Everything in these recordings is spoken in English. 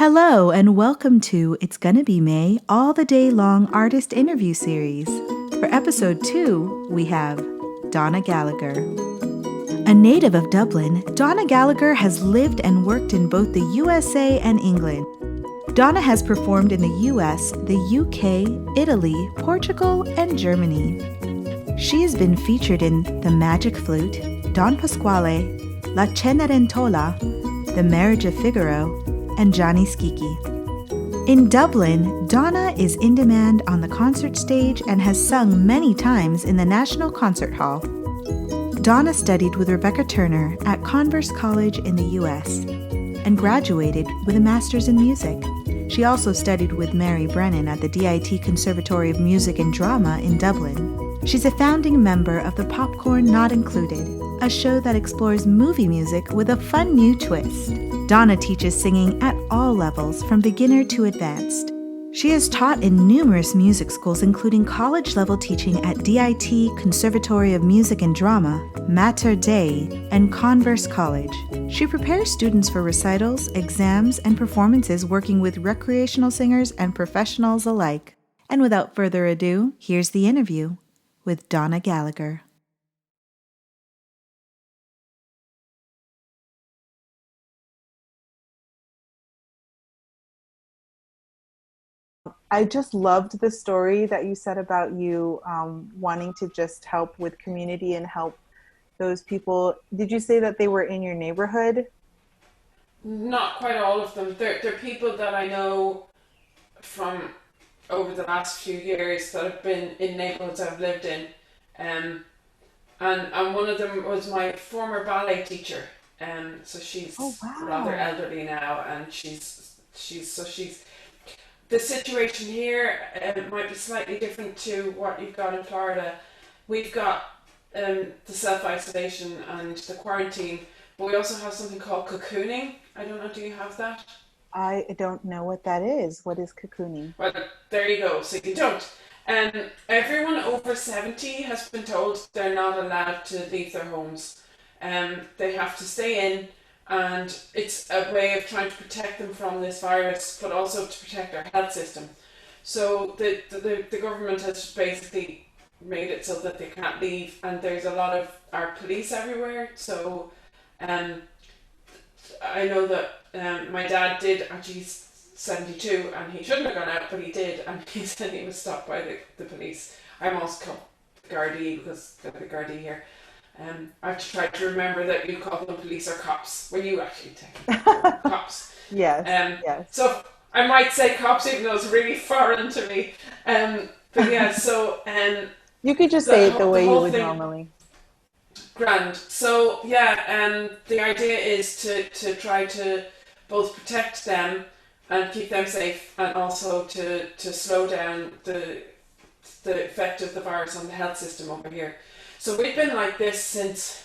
Hello, and welcome to It's Gonna Be May All the Day Long Artist Interview Series. For episode 2, we have Donna Gallagher. A native of Dublin, Donna Gallagher has lived and worked in both the USA and England. Donna has performed in the US, the UK, Italy, Portugal, and Germany. She has been featured in The Magic Flute, Don Pasquale, La Cenerentola, The Marriage of Figaro, and Johnny Skiki. In Dublin, Donna is in demand on the concert stage and has sung many times in the National Concert Hall. Donna studied with Rebecca Turner at Converse College in the US and graduated with a master's in music. She also studied with Mary Brennan at the DIT Conservatory of Music and Drama in Dublin. She's a founding member of the Popcorn Not Included, a show that explores movie music with a fun new twist. Donna teaches singing at all levels, from beginner to advanced. She has taught in numerous music schools, including college-level teaching at DIT Conservatory of Music and Drama, Mater Dei, and Converse College. She prepares students for recitals, exams, and performances, working with recreational singers and professionals alike. And without further ado, here's the interview with Donna Gallagher. I just loved the story that you said about you wanting to just help with community and help those people. Did you say that they were in your neighborhood? Not quite all of them. They're people that I know from over the last few years that have been in neighborhoods I've lived in. Um, and one of them was my former ballet teacher. So Oh, she's rather wow. elderly now, and she's the situation here might be slightly different to what you've got in Florida. We've got the self-isolation and the quarantine, but we also have something called cocooning. I don't know, do you have that? I don't know what that is. What is cocooning? Well, there you go, so you don't. Everyone over 70 has been told they're not allowed to leave their homes. They have to stay in, and it's a way of trying to protect them from this virus, but also to protect our health system. So the government has just basically made it so that they can't leave, and there's a lot of our police everywhere. So um, I know that my dad did, and he's 72, and he shouldn't have gone out, but he did, and he said he was stopped by the police. I almost called Gardaí because they're the Gardaí here. I have to try to remember that you call them police or cops. Well, you actually technically call them cops. Yes, yes. So I might say cops, even though it's really foreign to me. But yeah, so You could just say it the the way you whole would thing, normally. grand. So yeah, the idea is to try to both protect them and keep them safe, and also to slow down the effect of the virus on the health system over here. So we've been like this since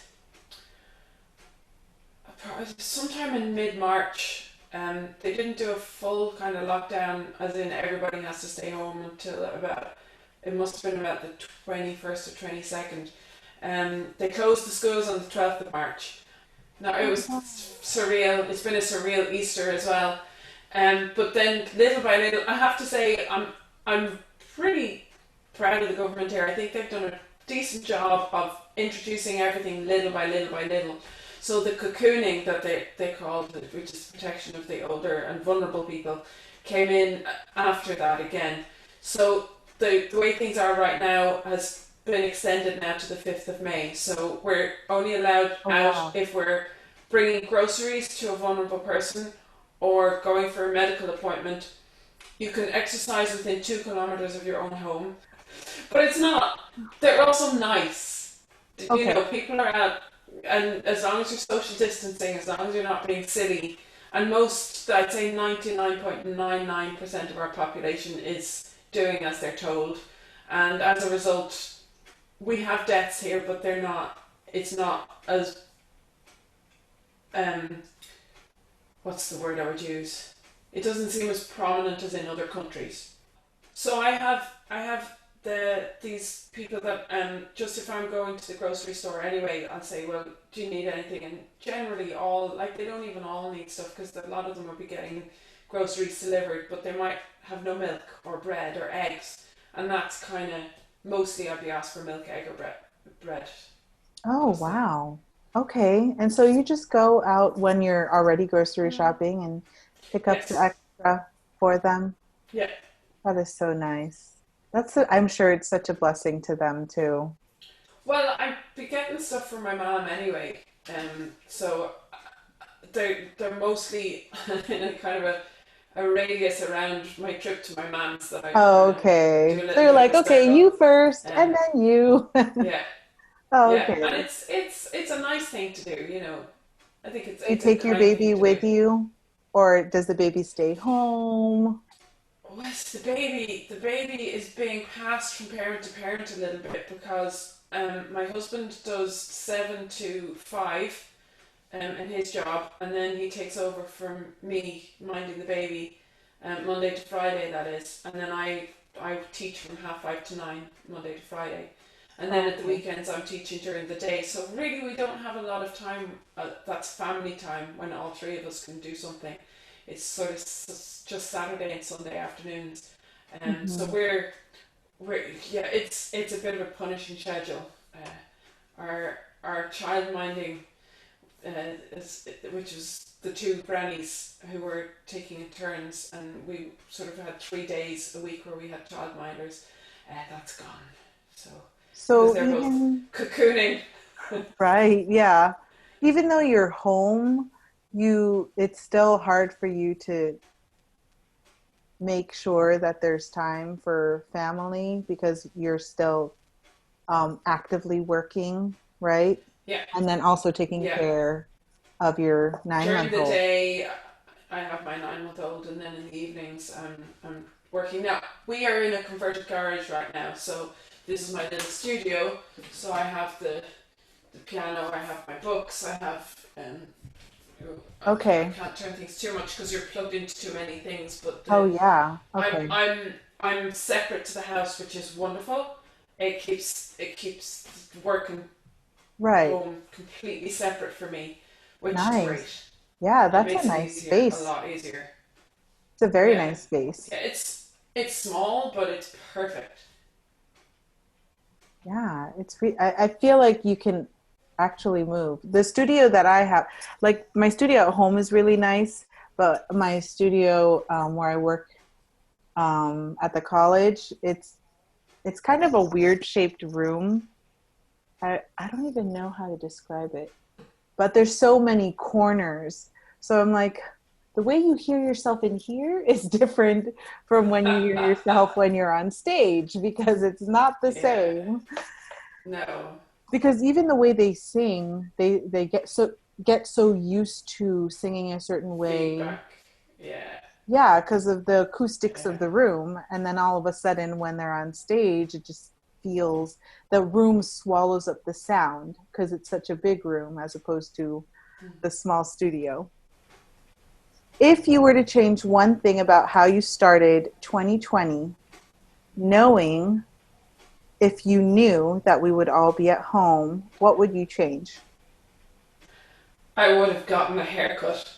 sometime in mid-March. They didn't do a full kind of lockdown, as in everybody has to stay home until about, it must have been about the 21st or 22nd. They closed the schools on the 12th of March. Now it was surreal. It's been a surreal Easter as well. But then little by little, I have to say, I'm pretty proud of the government here. I think they've done a decent job of introducing everything little by little by little. So the cocooning that they called it, which is protection of the older and vulnerable people, came in after that again. So the way things are right now has been extended now to the 5th of May. So we're only allowed Oh, out wow. if we're bringing groceries to a vulnerable person or going for a medical appointment. You can exercise within 2 kilometers of your own home, but it's not. They're also nice. You know, Okay. people are out, and as long as you're social distancing, as long as you're not being silly, and most, I'd say 99.99% of our population is doing as they're told, and as a result, we have deaths here, but they're not. It's not as um, what's the word I would use? It doesn't seem as prominent as in other countries. So I have these people that just if I'm going to the grocery store anyway, I'll say, well, do you need anything? And generally all, like, they don't even all need stuff, because a lot of them will be getting groceries delivered, but they might have no milk or bread or eggs, and that's kind of mostly I'd be asked for milk, egg, or bread. Oh, Mostly. wow. Okay. And so you just go out when you're already grocery Mm. shopping and pick up the Yes. extra for them. Yeah. That is so nice. I'm sure it's such a blessing to them too. Well, I'd be getting stuff from my mom anyway. So they're mostly in a kind of a radius around my trip to my mom's that I kind Oh, of do okay. a So little you're bit of like, a okay, circle. you first Um, and then you. yeah, Oh, yeah, and okay. it's a nice thing to do. I think You it's a take your kind thing baby to do. with you, or does the baby stay home? What's the baby is being passed from parent to parent a little bit because my husband does 7 to 5 in his job, and then he takes over from me minding the baby, Monday to Friday that is, and then I teach from 5:30 to 9 Monday to Friday, and then Oh, at the okay. weekends I'm teaching during the day. So really, we don't have a lot of time. That's family time when all three of us can do something. It's sort of just Saturday and Sunday afternoons, so Hmm. we're yeah, it's a bit of a punishing schedule. Our child minding uh, which was the two grannies who were taking in turns, and we sort of had 3 days a week where we had childminders. That's gone. So because So they're both even cocooning. right, yeah. Even though you're home, it's still hard for you to make sure that there's time for family because you're still actively working, right? Yeah, And then also taking yeah. care of your nine During month the old. day, I have my 9 month old, and then in the evenings, I'm working. Now we are in a converted garage right now, so this is my little studio. So I have the piano, I have my books, I have I Okay. can't turn things too much because you're plugged into too many things. But Oh, yeah. I'm Okay. I'm I'm separate to the house, which is wonderful. It keeps work and Right. home completely separate for me, which is great. Nice. Yeah, It that's a makes it nice easier, a space. lot easier. It's a very Yeah, nice space. yeah. It's small, but it's perfect. Yeah, I feel like you can actually move. The studio that I have, like my studio at home is really nice, but my studio where I work at the college, it's kind of a weird shaped room. I don't even know how to describe it, but there's so many corners. So I'm like, the way you hear yourself in here is different from when you hear yourself when you're on stage because it's not the Yeah. same. No. Because even the way they sing, they get so used to singing a certain way. Feedback. Yeah. Yeah, because of the acoustics of Yeah. the room, and then all of a sudden when they're on stage it just feels the room swallows up the sound because it's such a big room as opposed to the small studio. If you were to change one thing about how you started 2020, knowing if you knew that we would all be at home, what would you change? I would have gotten a haircut.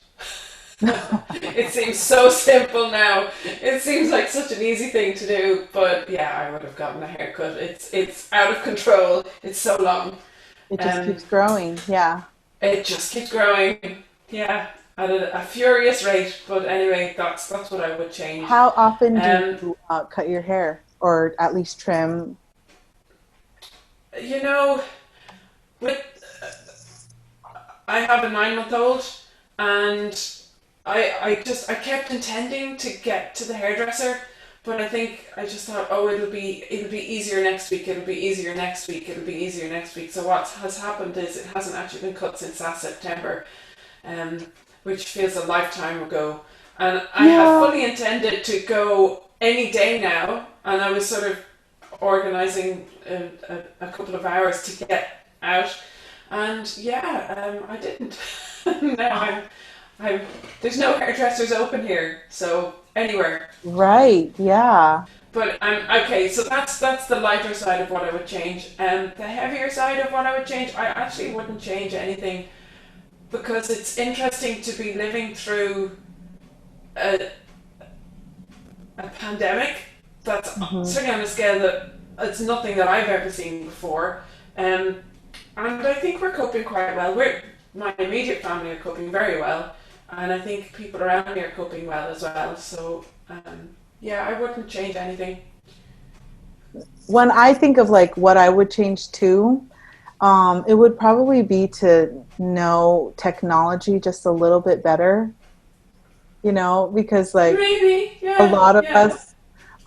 It seems so simple now. It seems like such an easy thing to do, but yeah, I would have gotten a haircut. It's out of control. It's so long. It just Um, keeps growing. Yeah. it just keeps growing. Yeah, at a furious rate. But anyway, that's what I would change. How often do Um, you cut your hair or at least trim? you know, with I have a 9 month old, and I kept intending to get to the hairdresser, but I think I just thought, oh, it'll be easier next week. It'll be easier next week. It'll be easier next week. So what has happened is it hasn't actually been cut since last September, um, which feels a lifetime ago. And I had Yeah. fully intended to go any day now, and I was sort of organizing a couple of hours to get out, and yeah, I didn't. Now I'm there's no hairdressers open here, so anywhere. Right. Yeah. But I'm okay. So that's the lighter side of what I would change. And the heavier side of what I would change, I actually wouldn't change anything because it's interesting to be living through a, a pandemic that's Hmm. certainly on a scale that it's nothing that I've ever seen before. Um, and I think we're coping quite well. My immediate family are coping very well, and I think people around me are coping well as well. So yeah, I wouldn't change anything. When I think of like what I would change too, it would probably be to know technology just a little bit better, because like Maybe, a yeah, lot of yeah, us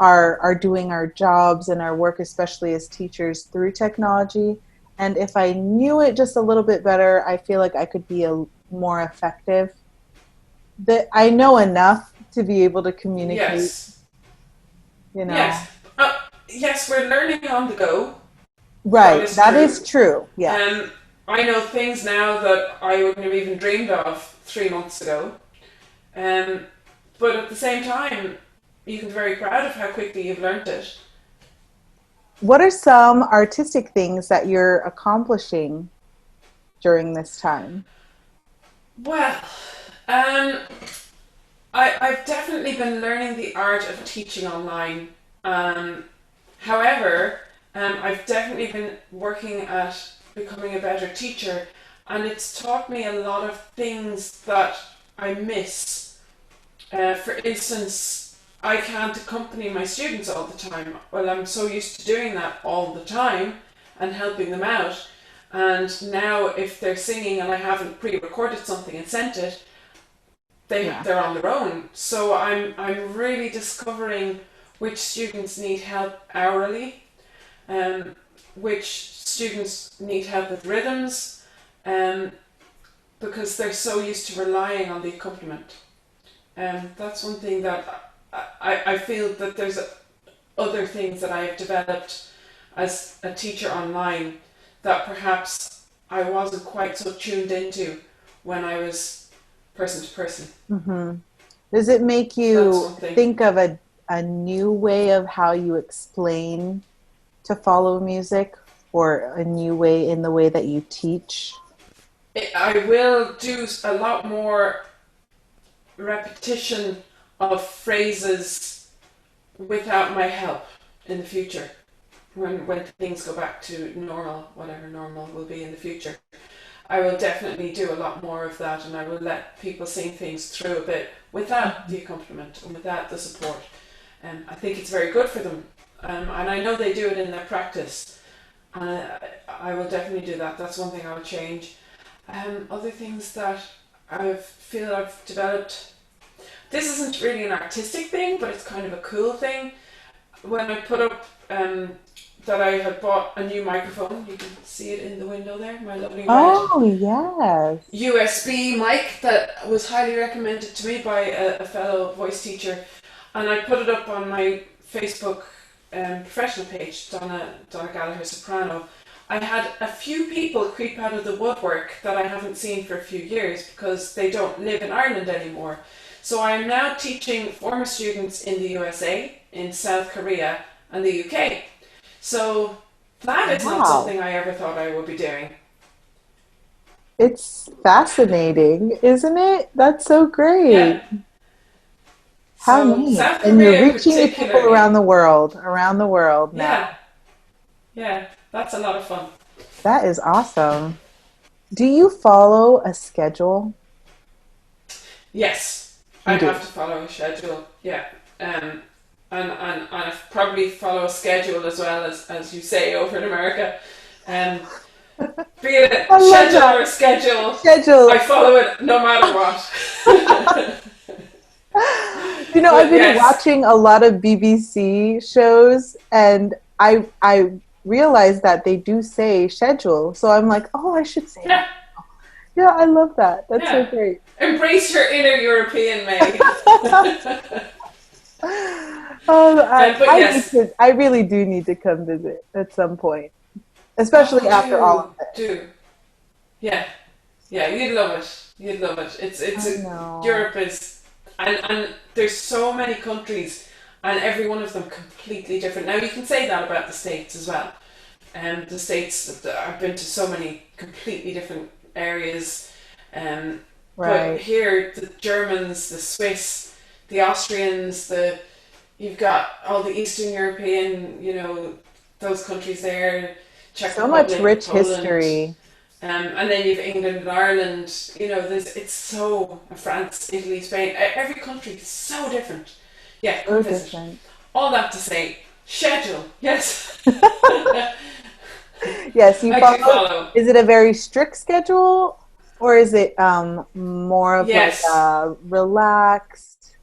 are doing our jobs and our work, especially as teachers, through technology. And if I knew it just a little bit better, I feel like I could be a more effective. That I know enough to be able to communicate, yes, you know. yes, yes. We're learning on the go. That Right, is that is true. true. Yes. Um, I know things now that I wouldn't have even dreamed of 3 months ago. Um, but at the same time, you can be very proud of how quickly you've learnt it. What are some artistic things that you're accomplishing during this time? Well, um, I've definitely been learning the art of teaching online. Um, however, I've definitely been working at becoming a better teacher, and it's taught me a lot of things that I miss. For instance, I can't accompany my students all the time. Well, I'm so used to doing that all the time and helping them out. And now, if they're singing and I haven't pre-recorded something and sent it, Yeah. they're on their own. So I'm really discovering which students need help hourly, um, which students need help with rhythms, um, because they're so used to relying on the accompaniment. That's one thing that I feel that there's other things that I have developed as a teacher online that perhaps I wasn't quite so tuned into when I was person to person. Hmm. Does it make That's you one thing. think of a new way of how you explain to follow music, or a new way in the way that you teach? I will do a lot more repetition of phrases without my help in the future. When things go back to normal, whatever normal will be in the future, I will definitely do a lot more of that, and I will let people sing things through a bit without the accompaniment and without the support. I think it's very good for them, and I know they do it in their practice. And I will definitely do that. That's one thing I will change. Other things that I feel I've developed. This isn't really an artistic thing, but it's kind of a cool thing. When I put up that I had bought a new microphone, you can see it in the window there, my lovely red Oh, yes. USB mic that was highly recommended to me by a fellow voice teacher, and I put it up on my Facebook professional page, Donna Gallagher soprano. I had a few people creep out of the woodwork that I haven't seen for a few years because they don't live in Ireland anymore. So I am now teaching former students in the USA, in South Korea, and the UK. So that is not Wow. something I ever thought I would be doing. It's fascinating, isn't it? That's so Yeah. great. How So neat. South And you're Korea reaching the people particularly, around the world now. yeah, yeah, that's a lot of fun. That is awesome. Do you follow a schedule? Yes, I You have do. to follow a schedule. Yeah, and I probably follow a schedule as well as you say over in America. Um, be it I a love schedule or that. a schedule, I Schedule. follow it no matter what. I've But been yes, watching a lot of BBC shows, and I realize that they do say schedule. So I'm like, oh, I should say that. yeah, Yeah, I love that. That's so yeah. great. Embrace your inner European, May. Oh, But yes, I really do need to come visit at some point, especially oh, after all of do, this. do, yeah. Yeah, you'd love it. You'd love it. I know. Europe is, and there's so many countries, and every one of them completely different. Now you can say that about the States as well. And the States, I've been to so many completely different areas. Um, but Right. here, the Germans, the Swiss, the Austrians, you've got all the Eastern European, those countries there, Czech So much Republic, rich Poland, history. and then you've England and Ireland. It's so France, Italy, Spain. Every country is so different. Yeah, So come visit. different. All that to say, schedule. Yes, Yes, you I do follow. follow. Is it a very strict schedule, or is it more of like Yes. a relaxed?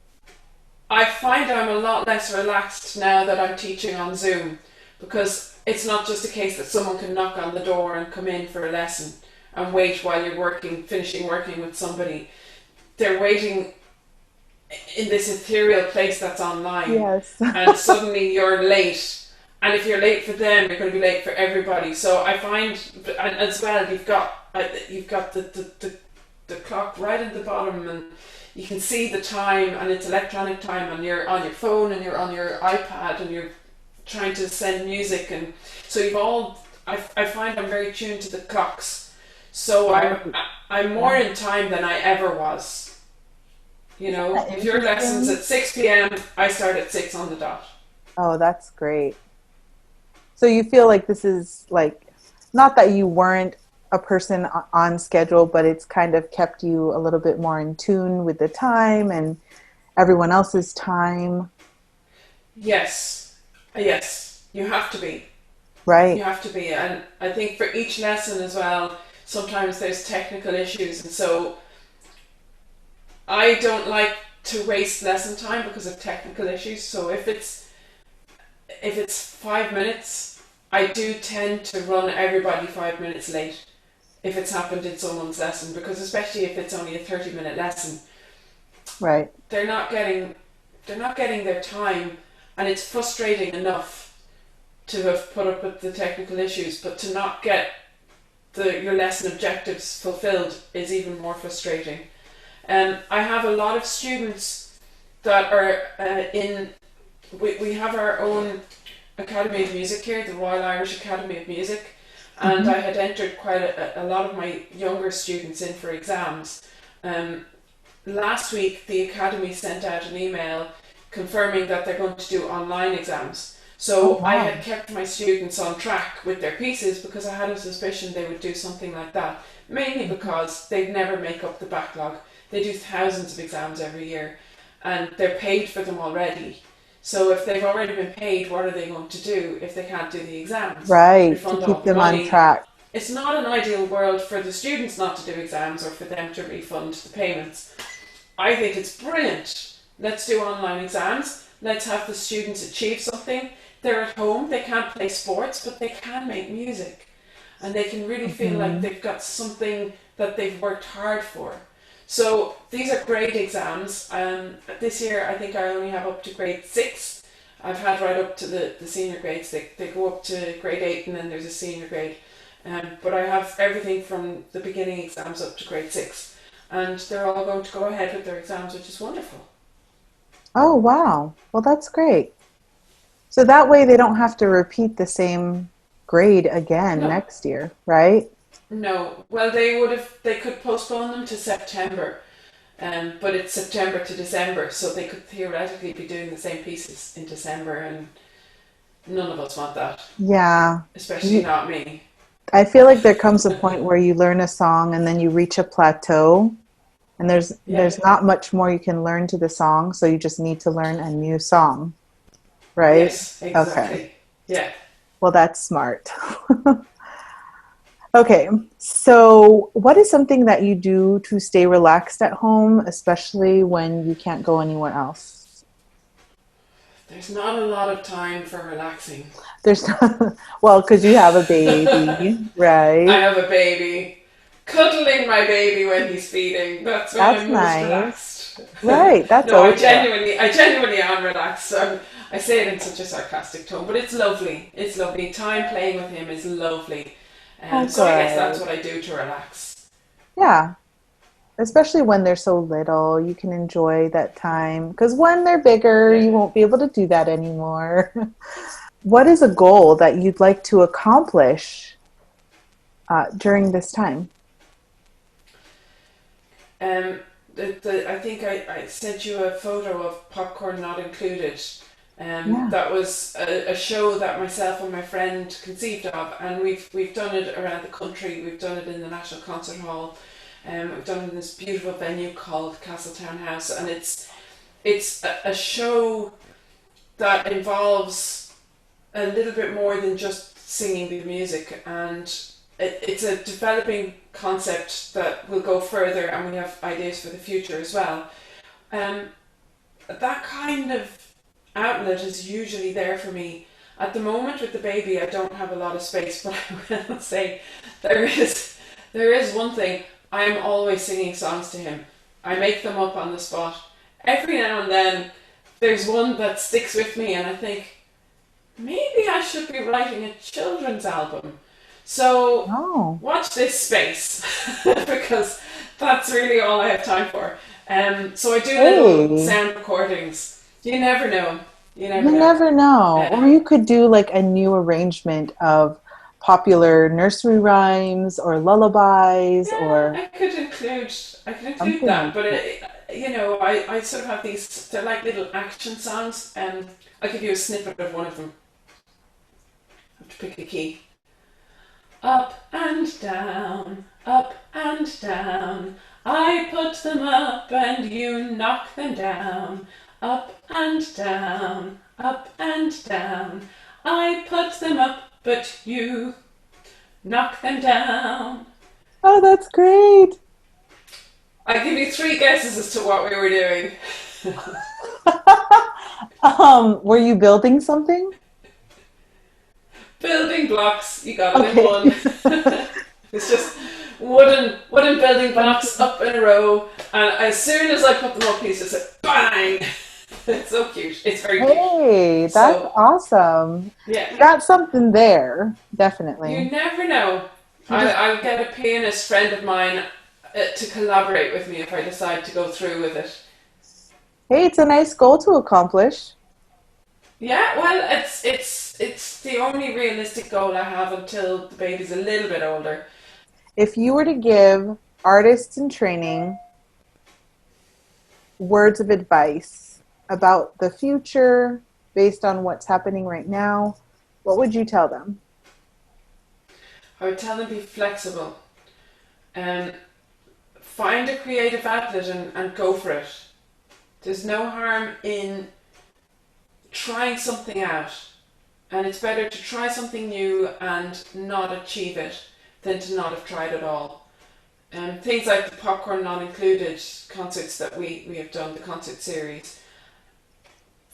I find I'm a lot less relaxed now that I'm teaching on Zoom, because it's not just a case that someone can knock on the door and come in for a lesson and wait while you're finishing working with somebody. They're waiting in this ethereal place that's online, Yes. and suddenly you're late. And if you're late for them, you're going to be late for everybody. So I find, and as well, you've got the clock right at the bottom, and you can see the time, and it's electronic time, and you're on your phone and you're on your iPad and you're trying to send music, and so I find I'm very tuned to the clocks, so I'm more in time than I ever was. If your lesson's at 6 p.m., I start at 6 on the dot. Oh, that's great. So you feel like this is like, not that you weren't a person on schedule, but it's kind of kept you a little bit more in tune with the time and everyone else's time, Yes, yes, you have to be. You right? have to be, and I think for each lesson as well, sometimes there's technical issues, and so I don't like to waste lesson time because of technical issues. So if it's 5 minutes, I do tend to run everybody 5 minutes late if it's happened in someone's lesson, because especially if it's only a 30-minute lesson, Right. they're not getting their time, and it's frustrating enough to have put up with the technical issues, but to not get your lesson objectives fulfilled is even more frustrating. I have a lot of students that are we have our own Academy of Music here, the Royal Irish Academy of Music, and I had entered quite a lot of my younger students in for exams. Last week, the Academy sent out an email confirming that they're going to do online exams. So I had kept my students on track with their pieces because I had a suspicion they would do something like that, mainly because they'd never make up the backlog. They do thousands of exams every year, and they're paid for them already. So if they've already been paid, what are they going to do if they can't do the exams? Right. To Refund all keep the them on money. track. It's not an ideal world for the students not to do exams or for them to refund the payments. I think it's brilliant. Let's do online exams. Let's have the students achieve something. They're at home, they can't play sports, but they can make music. And they can really feel like they've got something that they've worked hard for. So these are grade exams. This year I think I only have up to grade 6. I've had right up to the senior grades. They go up to grade 8 and then there's a senior grade. But I have everything from the beginning exams up to grade 6. And they're all going to go ahead with their exams, which is wonderful. Oh, wow. Well, that's great. So that way they don't have to repeat the same grade again No. next year, right? No, well, they could postpone them to September, but it's September to December, so they could theoretically be doing the same pieces in December, and none of us want that, Yeah. especially not me. I feel like there comes a point where you learn a song and then you reach a plateau and there's Yeah. not much more you can learn to the song, so you just need to learn a new song, right? Yes, exactly. Yeah. Well, that's smart. Okay, so what is something that you do to stay relaxed at home, especially when you can't go anywhere else? There's not a lot of time for relaxing. There's not, well, because you have a baby, I right? have a baby. Cuddling my baby when he's feeding. That's when That's I'm most nice. relaxed. Right, that's No, always I genuinely am relaxed. I say it in such a sarcastic tone, but it's lovely. It's lovely. Time playing with him is lovely. Oh, So I guess good. that's what I do to relax. Yeah, especially when they're so little, you can enjoy that time. Because when they're bigger, Yeah. you won't be able to do that anymore. What is a goal that you'd like to accomplish during this time? Um, I think I sent you a photo of Popcorn Not Included. Yeah. That was a show that myself and my friend conceived of, and we've done it around the country. We've done it in the National Concert Hall. We've done it in this beautiful venue called Castletown House, and it's a show that involves a little bit more than just singing the music, and it's a developing concept that will go further, and we have ideas for the future as well. Um, that kind of outlet is usually there for me. At the moment with the baby, I don't have a lot of space, but I will say there is one thing. I am always singing songs to him. I make them up on the spot. Every now and then, there's one that sticks with me, and I think maybe I should be writing a children's album. So Oh. watch this space because that's really all I have time for. So I do little Hey. sound recordings. You never know. You never You know. never know. Or Uh, you could do like a new arrangement of popular nursery rhymes or lullabies yeah, or I could include something that, like but that. I sort of have these. They're like little action songs, and I'll give you a snippet of one of them. I have to pick a key. Up and down, up and down. I put them up and you knock them down. Up and down, up and down. I put them up, but you knock them down. Oh, that's great. I give you three guesses as to what we were doing. Were you building something? Building blocks, you got it in Okay. one. It's just wooden building blocks up in a row, and as soon as I put them up, he's just like bang. It's so cute. It's very cute. Hey, that's So awesome. yeah, You got something there, you definitely. never know. You just, I'll get a pianist friend of mine to collaborate with me if I decide to go through with it. hey, it's a nice goal to accomplish. Yeah, well, it's the only realistic goal I have until the baby's a little bit older. If you were to give artists in training words of advice about the future based on what's happening right now, what would you tell them? I would tell them be flexible and find a creative outlet and go for it. There's no harm in trying something out, and it's better to try something new and not achieve it than to not have tried at all. Things like the Popcorn Not Included concerts that we have done, the concert series,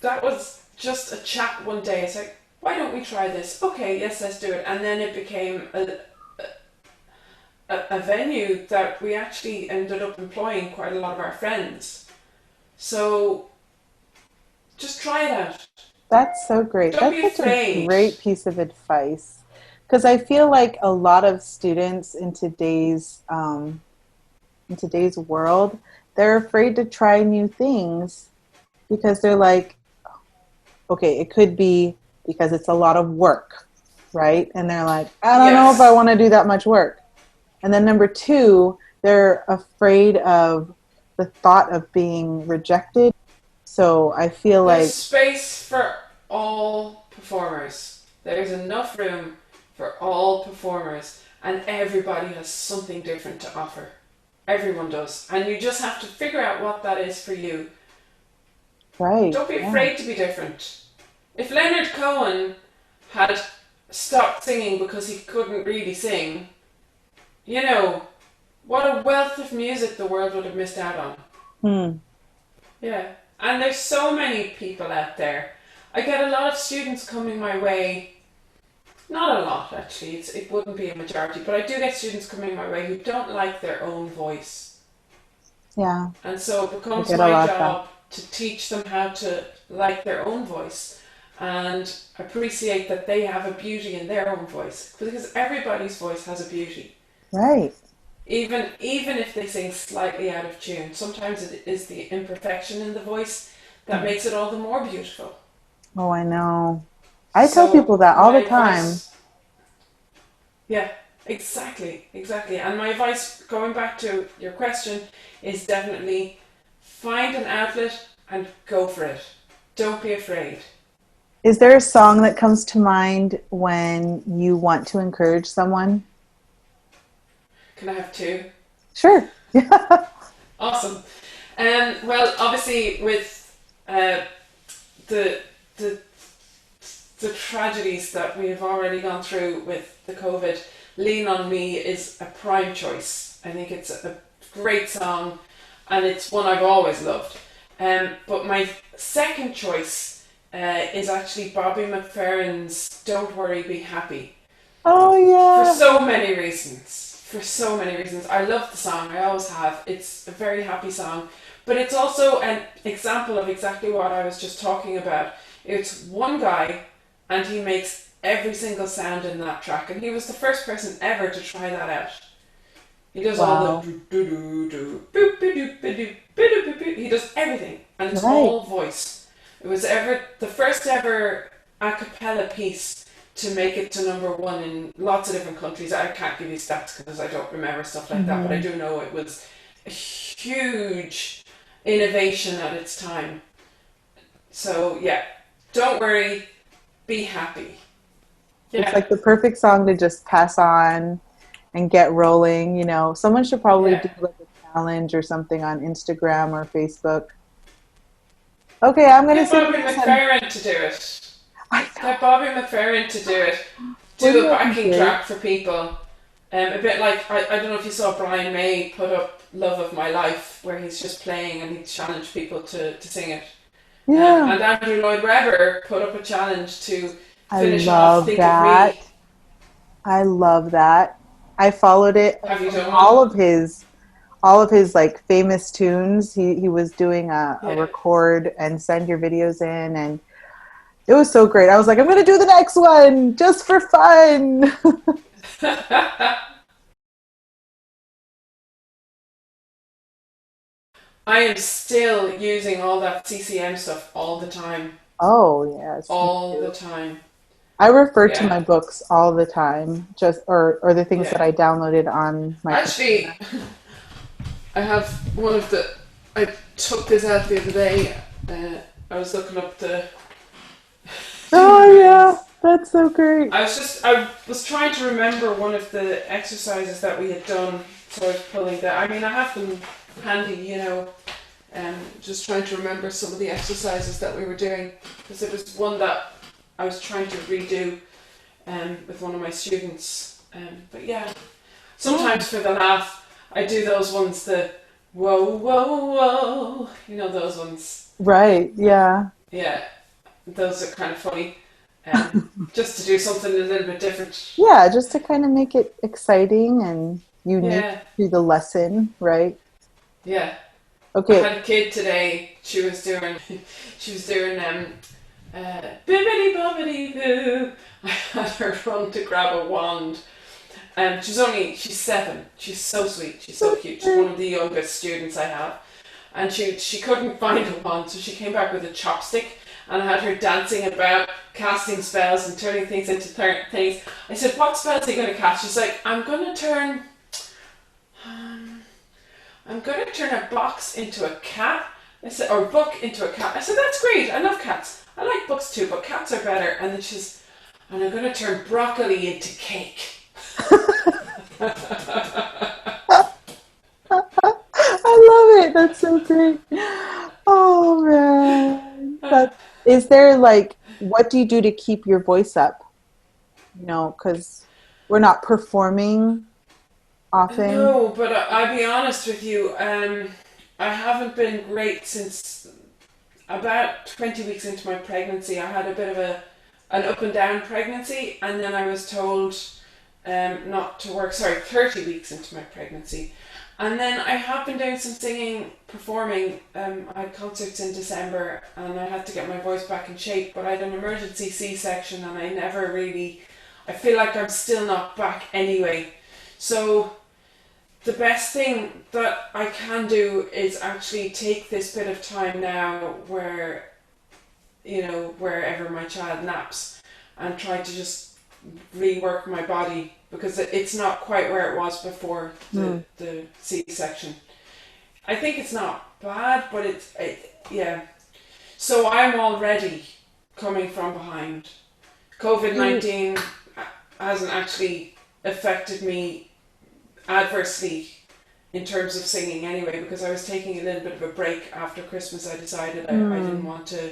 that was just a chat one day. It's like, why don't we try this? Okay, yes, let's do it. And then it became a venue that we actually ended up employing quite a lot of our friends. So just try it out. That's so great. Don't That's be such a afraid. great piece of advice. Because I feel like a lot of students in today's world, they're afraid to try new things because they're like, okay, it could be because it's a lot of work, right? And they're like, I don't know if I Yes, want to do that much work. And then number two, they're afraid of the thought of being rejected. So I feel there's like, space for all performers. There's enough room for all performers, and everybody has something different to offer. Everyone does. And you just have to figure out what that is for you. right, Don't be yeah, afraid to be different. If Leonard Cohen had stopped singing because he couldn't really sing, you know, what a wealth of music the world would have missed out on. hmm, Yeah. And there's so many people out there. I get a lot of students coming my way. Not a lot, actually. It wouldn't be a majority, but I do get students coming my way who don't like their own voice. yeah, And so it I becomes get a my lot of that. job to teach them how to like their own voice and appreciate that they have a beauty in their own voice. Because everybody's voice has a beauty. Right. Even if they sing slightly out of tune, sometimes it is the imperfection in the voice that makes it all the more beautiful. Oh, I know. I tell So people that all my the time. advice, yeah, Exactly, exactly. And my advice, going back to your question, is definitely find an outlet and go for it. Don't be afraid. Is there a song that comes to mind when you want to encourage someone? Can I have two? Sure. Yeah. Awesome. Well, obviously, with uh, the the the tragedies that we have already gone through with the COVID, "Lean on Me" is a prime choice. I think it's a great song, and it's one I've always loved. But my second choice is actually Bobby McFerrin's "Don't Worry, Be Happy." Oh For yeah. so many reasons. For so many reasons. I love the song, I always have. It's a very happy song. But it's also an example of exactly what I was just talking about. It's one guy and he makes every single sound in that track. And he was the first person ever to try that out. He does all the Wow. do do do do boop boop doop boop boop boop boop. He does everything. And it's Right. all voice. It was ever the first ever a cappella piece to make it to number one in lots of different countries. I can't give you stats because I don't remember stuff like that, but I Hmm. do know it was a huge innovation at its time. So yeah, don't worry, be happy. It's Yeah, like the perfect song to just pass on and get rolling. You know, someone should probably yeah. do like a challenge or something on Instagram or Facebook. Okay, I'm gonna Get sing Bobby this and McFerrin to do it. I Get know. Bobby McFerrin to do it. Do Wouldn't a that be backing great? track for people. A bit like, I don't know if you saw Brian May put up Love of My Life, where he's just playing and he challenged people to sing it. Yeah. And Andrew Lloyd Webber put up a challenge to I finish off love Think of that. Me. I love that. I followed it Have you from done one? all of his like famous tunes. He was doing a Yeah. record and send your videos in, and it was so great. I was like, I'm gonna do the next one just for fun. I am still using all that CCM stuff all the time. Oh yes, me All the too. time. I refer to Yeah. my books all the time, just or the things that Yeah. I downloaded on my Actually, computer. I have one of the. I took this out the other day. I was looking up the Oh yeah, things. that's so great. I was trying to remember one of the exercises that we had done, so I was pulling that. I mean, I have them handy, just trying to remember some of the exercises that we were doing, because it was one that I was trying to redo with one of my students. But yeah, Yeah. sometimes for the laugh, I do those ones, the whoa, whoa, whoa, those ones. Right. Yeah. Yeah, those are kind of funny. Just to do something a little bit different. Yeah, just to kind of make it exciting and unique Yeah, to the lesson, right? yeah. I Okay. had a kid today. She was doing bibbidi bobbidi boo. I had her run to grab a wand. She's 7. She's so sweet. She's so cute. She's one of the youngest students I have. And she couldn't find a wand, so she came back with a chopstick. And I had her dancing about, casting spells and turning things into things. I said, "What spells are you going to cast?" She's like, Um, I'm going to turn a box into a cat." I said, "Or book into a cat." I said, "That's great. I love cats. I like books too, but cats are better." And then "And I'm going to turn broccoli into cake." I love it. That's so great. Oh man. That is there like what do you do to keep your voice up? You know, because we're not performing often. No, but I'll be honest with you. I haven't been great since about 20 weeks into my pregnancy. I had a bit of an up and down pregnancy, and then I was told not to work. Sorry, 30 weeks into my pregnancy. And then I have been doing some singing, performing. I had concerts in December and I had to get my voice back in shape, but I had an emergency C section and I never really. I feel like I'm still not back anyway. So the best thing that I can do is actually take this bit of time now where, wherever my child naps, and try to just rework my body because it's not quite where it was before the C-section. I think it's not bad, but yeah. So I'm already coming from behind. COVID-19 hasn't actually affected me adversely in terms of singing anyway, because I was taking a little bit of a break after Christmas. I decided I didn't want to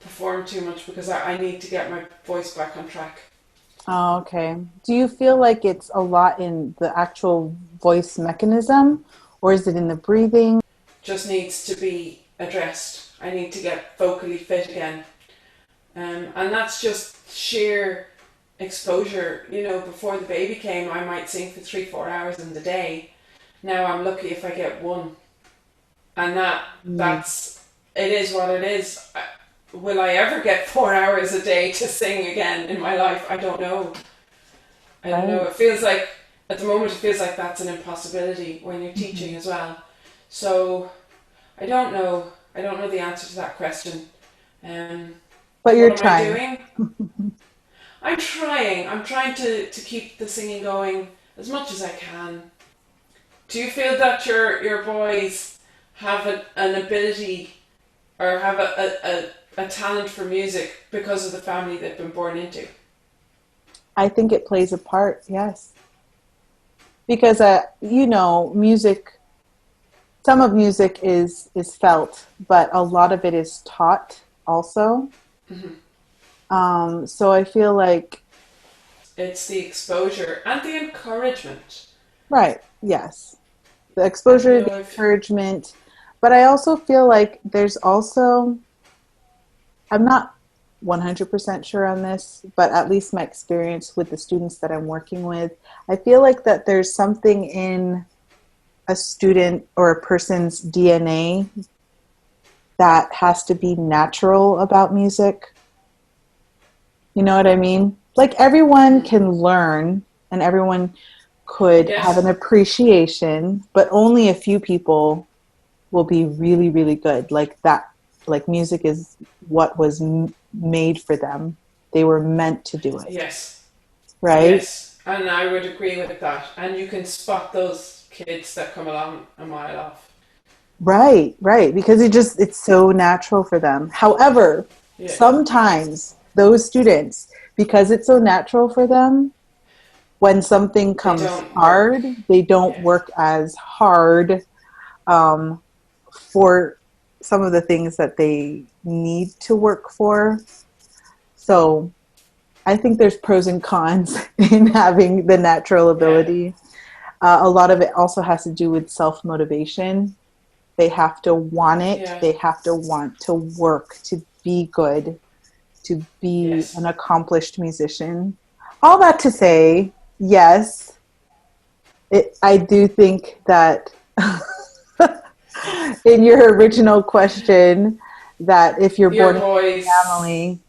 perform too much because I need to get my voice back on track. Oh, okay. Do you feel like it's a lot in the actual voice mechanism, or is it in the breathing? Just needs to be addressed. I need to get vocally fit again. And that's just sheer exposure. You know, before the baby came, I might sing for 3-4 hours in the day. Now I'm lucky if I get one. And that's, it is what it is. Will I ever get 4 hours a day to sing again in my life? I don't know. I don't know. It feels like, at the moment, it feels like that's an impossibility when you're teaching as well. So, I don't know. I don't know the answer to that question. But you're what trying. Am I doing? I'm trying. I'm trying to keep the singing going as much as I can. Do you feel that your boys have an ability or have a talent for music because of the family they've been born into? I think it plays a part, yes. Because, music, some of music is felt, but a lot of it is taught also. So I feel like... It's the exposure and the encouragement. Right, yes. The exposure, the encouragement. But I also feel like there's also... I'm not 100% sure on this, but at least my experience with the students that I'm working with, I feel like that there's something in a student or a person's DNA that has to be natural about music. You know what I mean? Like everyone can learn and everyone could have an appreciation, but only a few people will be really, really good. Like that, like music is what was made for them. They were meant to do it. Yes. Right? Yes. And I would agree with that. And you can spot those kids that come along a mile off. Right. Because it's so natural for them. However, sometimes those students, because it's so natural for them, when something comes hard, they don't work as hard for some of the things that they need to work for. So I think there's pros and cons in having the natural ability. A lot of it also has to do with self-motivation. They have to want it. Yeah. They have to want to work to be good, to be an accomplished musician. All that to say, yes, I do think that in your original question, that if you're born in a family,